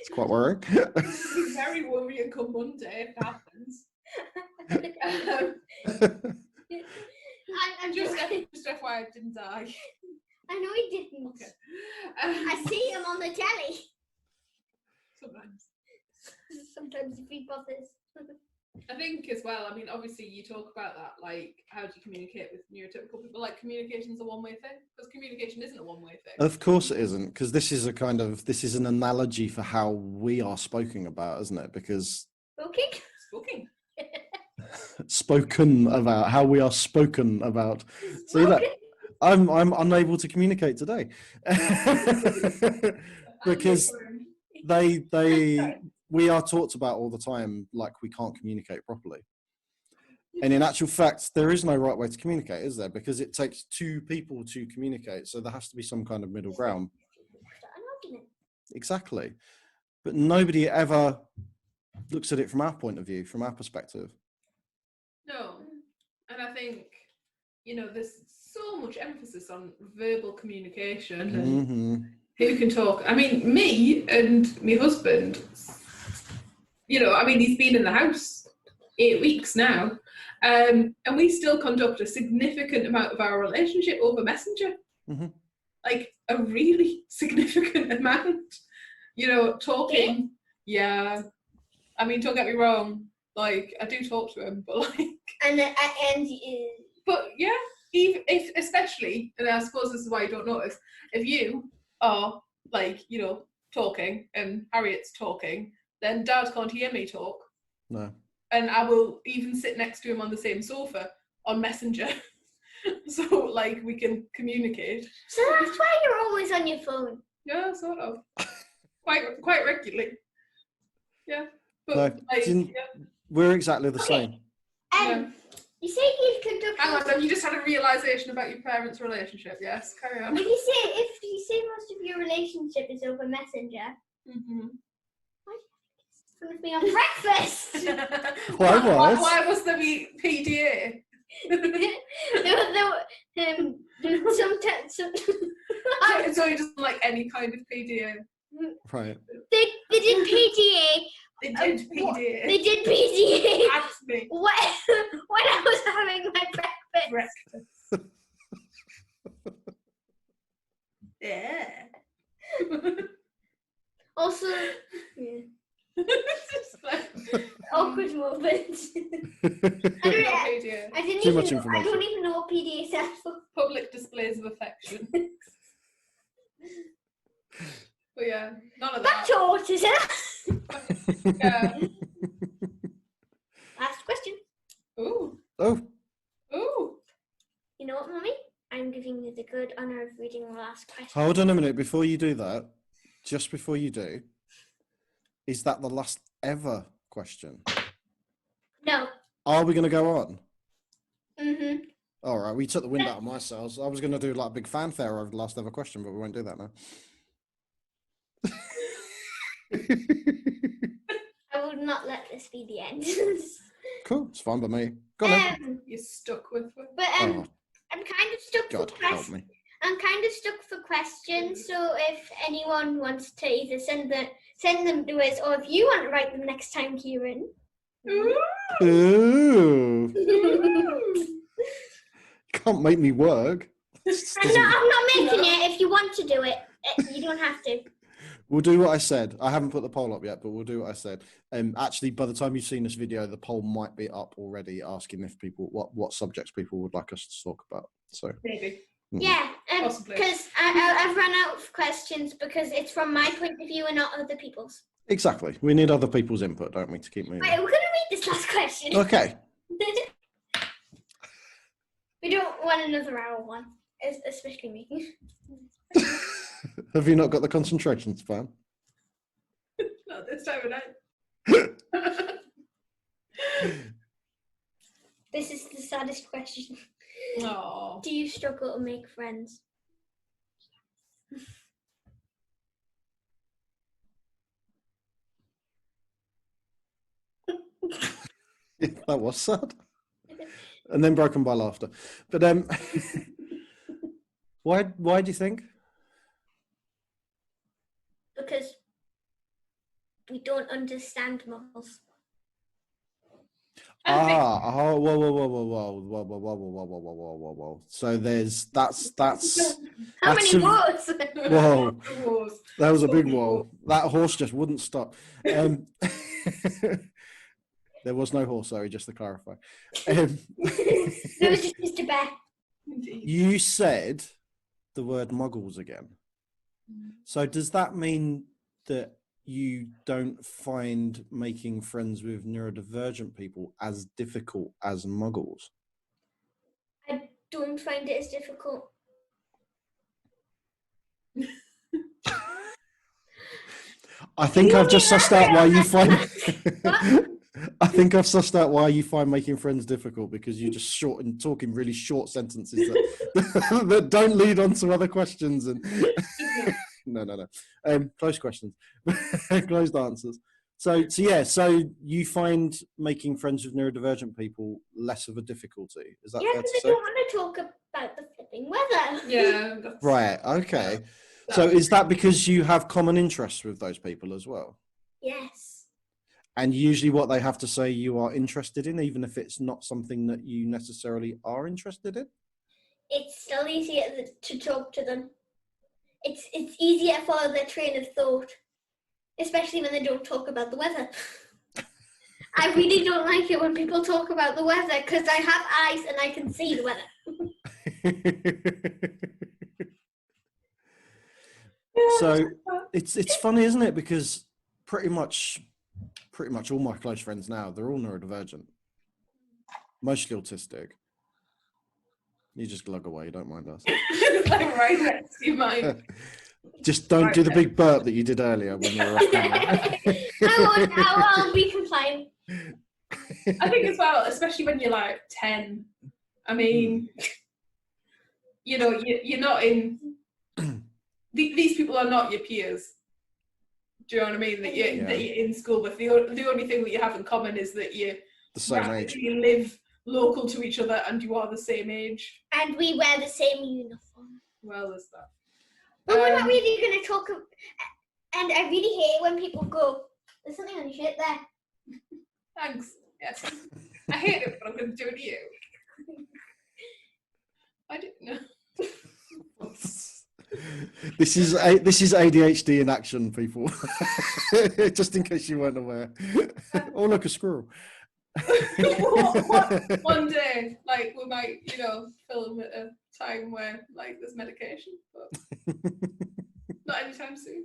A: It's quite worrying.
C: It's very worrying come Monday if that happens.
B: I'm
C: just FYI, I didn't die.
B: I know he didn't.
C: Okay.
B: I see him on the telly.
C: Sometimes.
B: Sometimes if he bothers.
C: I think as well, I mean, obviously you talk about that, like, how do you communicate with neurotypical people? Like, communication's a one-way thing? Because communication isn't a one-way thing.
A: Of course it isn't, because this is an analogy for how we are spoken about, isn't it? Because spoken about, how we are spoken about. See that? I'm unable to communicate today. Because we are talked about all the time like we can't communicate properly. And in actual fact, there is no right way to communicate, is there? Because it takes two people to communicate, so there has to be some kind of middle ground. Exactly. But nobody ever looks at it from our point of view, from our perspective.
C: No. And I think, you know, there's so much emphasis on verbal communication and who can talk. I mean, me and my husband, you know, I mean, he's been in the house 8 weeks now, and we still conduct a significant amount of our relationship over Messenger. Like, a really significant amount. You know, talking. Yeah. I mean, don't get me wrong. Like, I do talk to him, but like. But yeah, even if, especially, and I suppose this is why you don't notice, if you are like, you know, talking and Harriet's talking, then Dad can't hear me talk.
A: No.
C: And I will even sit next to him on the same sofa on Messenger. So like we can communicate.
B: So that's why you're always on your phone.
C: Yeah, sort of. quite regularly. Yeah. But
A: No,
C: like,
A: we're exactly the same.
B: You say you conduct.
C: Hang on, have you just had a realisation about your parents' relationship? Yes, carry on.
B: If you say most of your relationship is over Messenger, why do you with me on breakfast?
A: Why
C: was there PDA?
B: Sometimes.
C: So he doesn't like any kind of PDA.
A: Right.
B: They did PDA.
C: They did PDA.
B: They did PDA.
C: Ask me.
B: When I was having my breakfast.
C: Yeah.
B: Also, awkward moment. I don't even know what PDA stands for.
C: Public displays of affection. But yeah, none of
B: Back
C: that.
B: to autism.
C: Yeah.
B: Last question.
C: Ooh.
A: Oh,
C: Ooh.
B: You know what, Mummy? I'm giving you the good honour of reading the last question.
A: hold on a minute. Before you do that, just before you do, is that the last ever question?
B: No.
A: Are we going to go on?
B: Mm-hmm.
A: All right, we took the wind out of my sails. I was going to do like a big fanfare over the last ever question, but we won't do that now.
B: I would not let this be the end.
A: Cool, it's fine by me. Go on then.
C: You're stuck with it.
B: But
A: Oh,
B: I'm kind of stuck
A: God,
B: for
A: help
B: questions.
A: me.
B: I'm kind of stuck for questions. So if anyone wants to either send them to us, or if you want to write them next time, Kieran.
A: Ooh, can't make me work.
B: I'm not making it. If you want to do it, you don't have to.
A: We'll do what I said. I haven't put the poll up yet, but we'll do what I said. Actually, by the time you've seen this video, the poll might be up already, asking if people what subjects people would like us to talk about. So
C: Maybe.
B: Yeah,
C: Possibly.
B: because I've run out of questions because it's from my point of view and not other people's.
A: Exactly, we need other people's input, don't we, to keep moving?
B: Right, we're going to read this last question.
A: Okay.
B: We don't want another hour one, especially me.
A: Have you not got the concentration span?
C: Not this time of night.
B: This is the saddest question.
C: Oh.
B: Do you struggle to make friends?
A: Yeah, that was sad. And then broken by laughter. But why do you think?
B: Because we don't understand models.
A: Whoa. So that's
B: How
A: that's
B: many words?
A: whoa. That was a big whoa. That horse just wouldn't stop. There was no horse, sorry, just to clarify.
B: No, it's just Mr. Bear.
A: You said the word muggles again. So does that mean that you don't find making friends with neurodivergent people as difficult as muggles?
B: I don't find it as difficult.
A: I think I've just sussed out why you find. I think I've sussed out why you find making friends difficult, because you're just short and talking really short sentences that, that don't lead on to other questions. And no. Close questions, closed answers. So you find making friends with neurodivergent people less of a difficulty. Is that
B: Yeah,
A: fair to
B: because I
A: say?
B: don't want to talk about the flipping weather.
C: Yeah.
A: Right. Okay. So is that because you have common interests with those people as well?
B: Yes.
A: And usually what they have to say you are interested in, even if it's not something that you necessarily are interested in?
B: It's still easier to talk to them. It's easier to follow their train of thought, especially when they don't talk about the weather. I really don't like it when people talk about the weather, because I have eyes and I can see the weather.
A: So it's funny, isn't it? Because pretty much all my close friends now, they're all neurodivergent, mostly autistic. You just glug away, don't mind us.
C: Like right next to you, mine.
A: Just don't do the big burp that you did earlier when we were off camera.
B: I'll be compliant.
C: I think as well, especially when you're like 10. I mean, you know, you're not in. These people are not your peers. Do you know what I mean? That you're in school with. The only thing that you have in common is that you
A: The same age.
C: You live local to each other and you are the same age.
B: And we wear the same uniform.
C: Well, there's that.
B: But we're not really going to talk. And I really hate when people go, "There's something on your shirt there."
C: Thanks. Yes. I hate it, but I'm going to do it to you. I don't know.
A: This is ADHD in action, people. Just in case you weren't aware. Oh, look, a squirrel.
C: One day, like, we might, film at a time where, like, there's medication, but not anytime soon.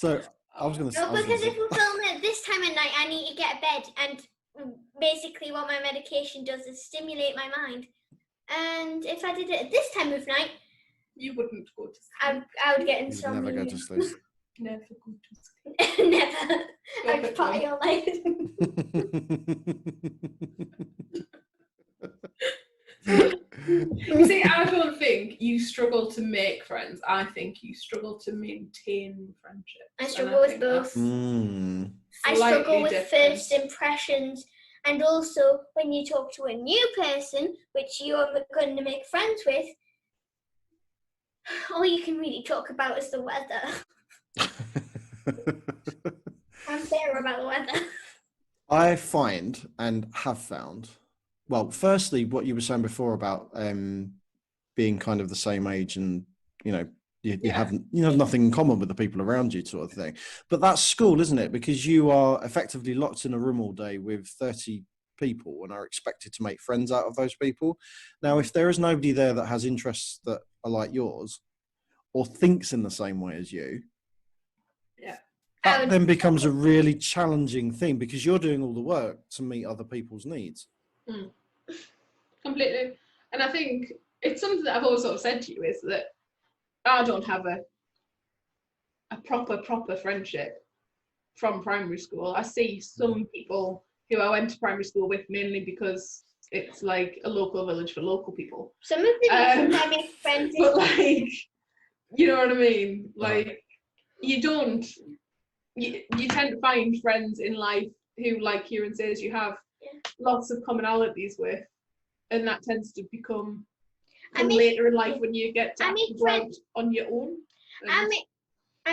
A: So I was going to say.
B: No, because if we're filming at this time of night, I need to get a bed, and basically what my medication does is stimulate my mind. And if I did it at this time of night,
C: you wouldn't go to sleep.
B: I would get
A: You'd
B: insomnia.
A: never go to sleep.
C: Never go to sleep.
B: Never. I'd party all night.
C: You see, I don't think you struggle to make friends. I think you struggle to maintain friendships.
B: I struggle with both. I struggle with first impressions, and also when you talk to a new person, which you're going to make friends with, all you can really talk about is the weather. I'm fair about the weather.
A: I find and have found, well, firstly, what you were saying before about being kind of the same age, and you have nothing in common with the people around you, sort of thing. But that's school, isn't it? Because you are effectively locked in a room all day with 30 people and are expected to make friends out of those people. Now, if there is nobody there that has interests that are like yours or thinks in the same way as you, that then becomes a really challenging thing, because you're doing all the work to meet other people's needs.
C: Completely. And I think it's something that I've always sort of said to you, is that I don't have a proper friendship from primary school. I see some people who I went to primary school with, mainly because it's like a local village for local people.
B: Some of the reasons I make friends,
C: but like, you know what I mean? Like, you tend to find friends in life who, like Kieran says, you have lots of commonalities with, and that tends to become later in life when you get to go out on your own.
B: I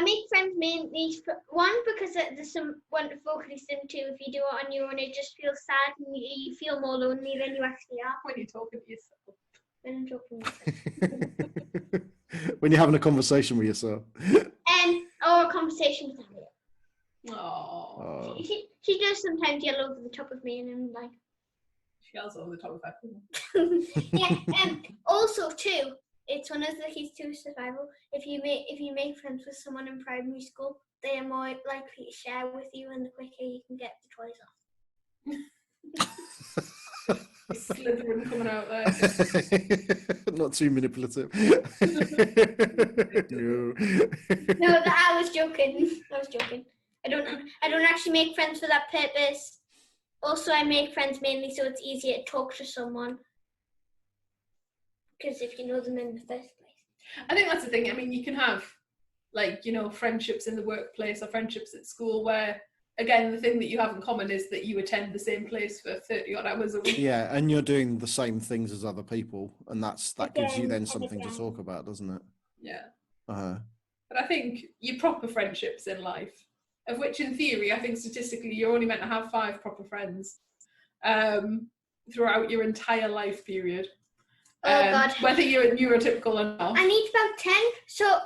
B: make friends mainly one because there's some wonderful vocalists, and two, if you do it on your own, it just feels sad and you feel more lonely than you actually are.
C: When you're talking to yourself.
B: When I'm talking to myself.
A: When you're having a conversation with yourself.
B: Or a conversation with Elliot.
C: Oh.
B: She does sometimes yell over the top of me, and I'm like.
C: She yells over the top of everyone.
B: Yeah. Also, too, it's one of the keys to survival. If you make friends with someone in primary school, they are more likely to share with you, and the quicker you can get the toys off.
C: Slytherin coming out there.
A: Not too manipulative.
B: No, I was joking. I don't actually make friends for that purpose. Also, I make friends mainly so it's easier to talk to someone, because if you know them in the first place.
C: I think that's the thing. I mean, you can have, like, friendships in the workplace or friendships at school where, again, the thing that you have in common is that you attend the same place for 30 odd hours a week.
A: Yeah, and you're doing the same things as other people, and that gives you then something to talk about, doesn't it?
C: Yeah.
A: But
C: I think your proper friendships in life, of which in theory, I think statistically, you're only meant to have 5 proper friends throughout your entire life period.
B: God.
C: Whether you're neurotypical or not.
B: I need about 10. So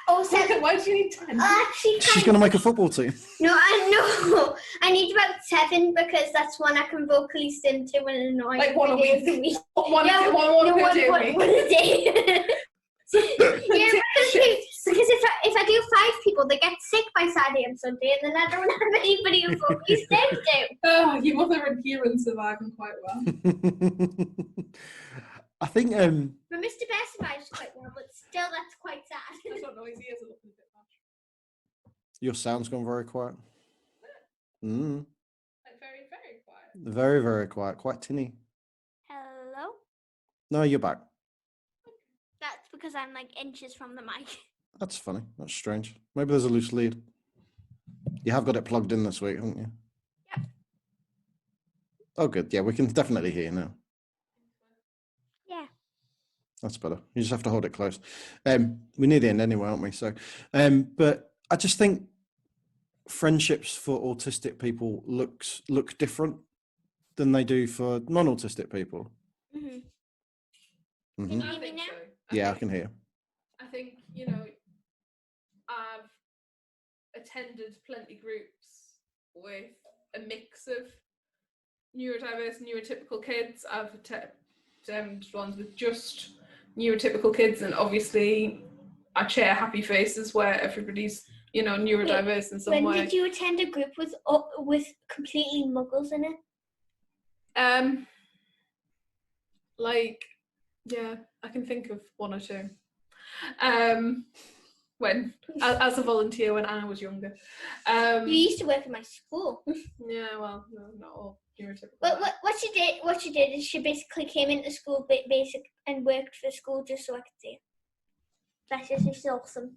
B: also.
C: Why do you need 10?
B: Actually,
A: she's going to make a football team.
B: No, I need about 7, because that's one I can vocally sing to and annoy.
C: Like one a week. One
B: a day. Yeah, because if I do 5 people, they get sick by Saturday and Sunday, and then I don't have anybody to vocally sing to.
C: Oh, your mother and Kieran surviving quite well.
A: I think
B: But Mr. Bear survives quite well, but still that's quite sad.
C: I don't know, his ears are looking a bit much.
A: your sound's gone very quiet.
C: Like very, very quiet.
A: Very, very quiet. Quite tinny.
B: Hello?
A: No, you're back.
B: That's because I'm like inches from the mic.
A: That's funny. That's strange. Maybe there's a loose lead. You have got it plugged in this week, haven't you?
B: Yep.
A: Oh, good. Yeah, we can definitely hear you now.
B: Yeah.
A: That's better. You just have to hold it close. We're near the end anyway, aren't we? So, but I just think friendships for autistic people look different than they do for non-autistic people.
B: Mhm.
A: Mm-hmm.
B: Can you hear me now?
A: Yeah, I can hear.
C: I think, I've attended plenty groups with a mix of neurodiverse, neurotypical kids. I've attended ones with just neurotypical kids, and obviously I chair happy faces where everybody's you know, neurodiverse in some
B: When
C: way.
B: did you attend a group with completely muggles in it?
C: Like, yeah, I can think of one or two. When as a volunteer when I was younger.
B: You used to work in my school.
C: Yeah, well, no, not all neurotypical.
B: But what she did is she basically came into school and worked for school just so I could see it. That's just awesome.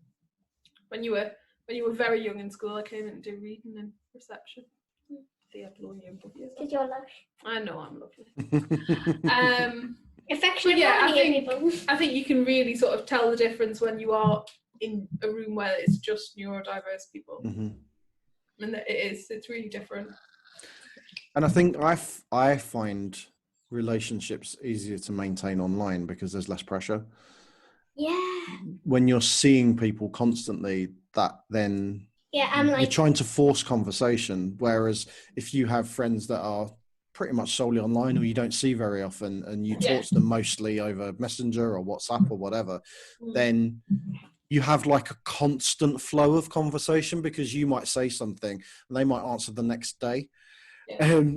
C: When you were very young in school, I came in to do reading and reception. They blow you and you.
B: Because you're lush.
C: I know I'm lovely.
B: Affectionate,
C: yeah,
B: people.
C: I think you can really sort of tell the difference when you are in a room where it's just neurodiverse people. And it's really different.
A: And I think I find relationships easier to maintain online because there's less pressure.
B: Yeah.
A: When you're seeing people constantly, that then you're trying to force conversation. Whereas if you have friends that are pretty much solely online or you don't see very often and you talk to them mostly over Messenger or WhatsApp or whatever, then you have like a constant flow of conversation because you might say something and they might answer the next day.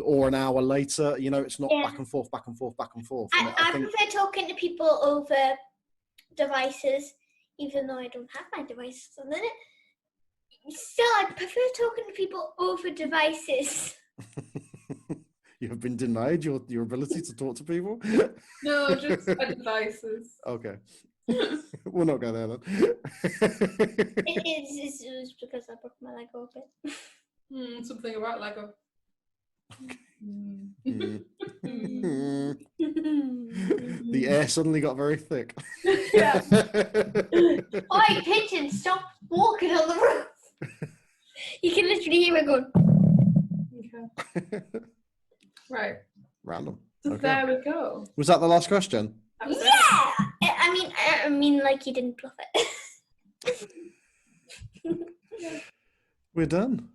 A: Or an hour later, you know, it's not back and forth, back and forth, back and forth. And
B: I prefer talking to people over devices, even though I don't have my devices on it. Still, I prefer talking to people over devices.
A: You have been denied your ability to talk to people?
C: No, just devices.
A: Okay. We'll not go there then.
B: It was because I broke my leg open.
C: Something about Lego.
A: The air suddenly got very thick.
B: Yeah. Oi, pigeon, stop walking on the roof. You can literally hear it going.
C: Okay. Right.
A: Random.
C: So there we go.
A: Was that the last question?
B: Yeah. I mean, like you didn't bluff it.
A: We're done.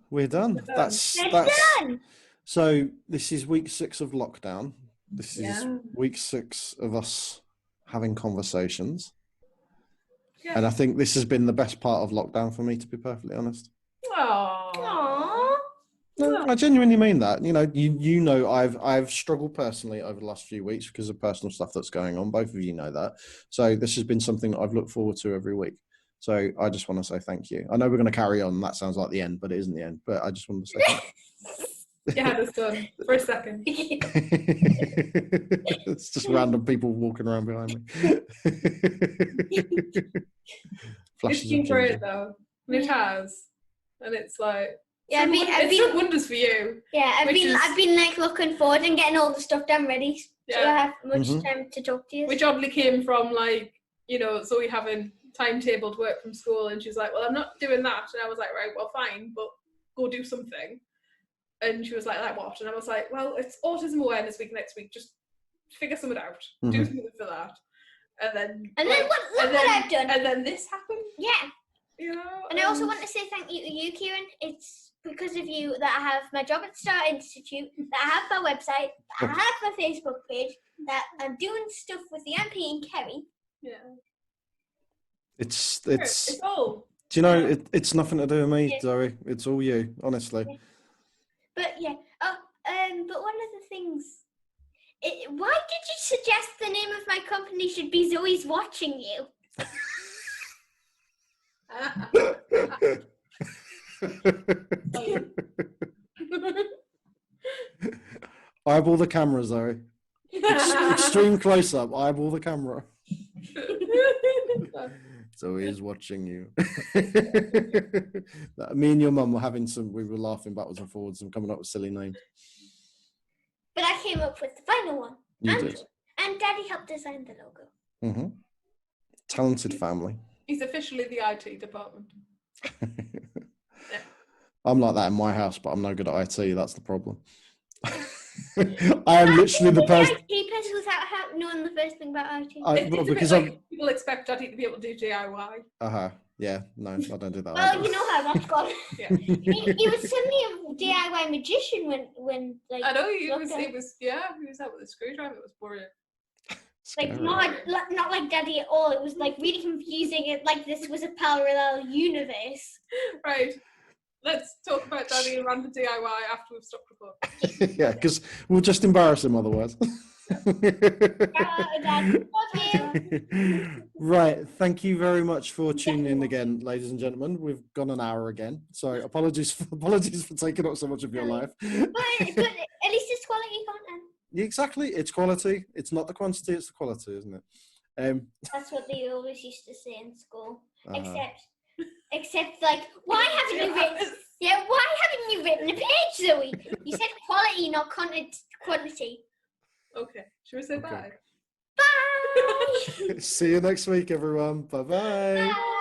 A: That's
B: done.
A: So this is week 6 of lockdown. This is week 6 of us having conversations. Yeah. And I think this has been the best part of lockdown for me, to be perfectly honest.
B: Aww.
A: No, I genuinely mean that. You know, you know, I've struggled personally over the last few weeks because of personal stuff that's going on. Both of you know that. So this has been something that I've looked forward to every week. So I just want to say thank you. I know we're going to carry on. That sounds like the end, but it isn't the end. But I just wanted to say thank you.
C: You had us done for a second.
A: It's just random people walking around behind me.
C: It's been great though. It has. And it's like
B: it's
C: done wonders for you.
B: Yeah, I've been like looking forward and getting all the stuff done ready. So I have much time to talk to you.
C: Which oddly came from like, you know, Zoe having timetabled work from school and she's like, well, I'm not doing that. And I was like, right, well, fine, but go do something. And she was like what? And I was like, well, it's Autism Awareness Week next week. Just figure something out. Do something for that. And then
B: what I've done.
C: And then this happened.
B: Yeah.
C: You know.
B: And I also want to say thank you to you, Kieran. It's because of you that I have my job at Star Institute, that I have my website, that I have my Facebook page, that I'm doing stuff with the MP and Kerry.
C: Yeah.
A: It's
C: all.
A: Do you know, it's nothing to do with me, Zoe. It's all you, honestly.
B: Yeah. But yeah, but one of the things, why did you suggest the name of my company should be Zoe's Watching You?
A: Eyeball the camera, Zoe. Extreme close up. Eyeball the camera. Zoe is watching you. Me and your mum were we were laughing backwards and forwards and coming up with silly names.
B: But I came up with the final one.
A: You did.
B: And Daddy helped design the logo.
A: Talented family.
C: He's officially the IT department.
A: I'm like that in my house, but I'm no good at IT. That's the problem. I am literally the person.
B: IT person without knowing the first thing about IT.
A: Because
C: people expect Daddy to be able to do DIY.
A: Yeah, no, I don't do that.
B: Well, you know how that's gone.
C: Yeah.
B: He was suddenly a DIY magician when like.
C: I know he was out with a screwdriver. It was boring.
B: Like
A: Scary.
B: not like Daddy at all. It was like really confusing. It like this was a parallel universe.
C: Right. Let's talk about Daddy and random DIY after we've stopped recording.
A: Yeah, because we'll just embarrass him otherwise.
B: Dad, love you.
A: Right, thank you very much for tuning in again, ladies and gentlemen. We've gone an hour again, so apologies for taking up so much of your life.
B: But at least it's quality content.
A: Exactly, it's quality. It's not the quantity, it's the quality, isn't it?
B: That's what they always used to say in school.
A: Uh-huh.
B: Except like, why haven't you written? Yeah, why haven't you written a page, Zoe? You said quality, not quantity.
C: Okay. Should we say
A: Okay.
C: bye?
B: Bye.
A: See you next week, everyone. Bye-bye.
B: Bye.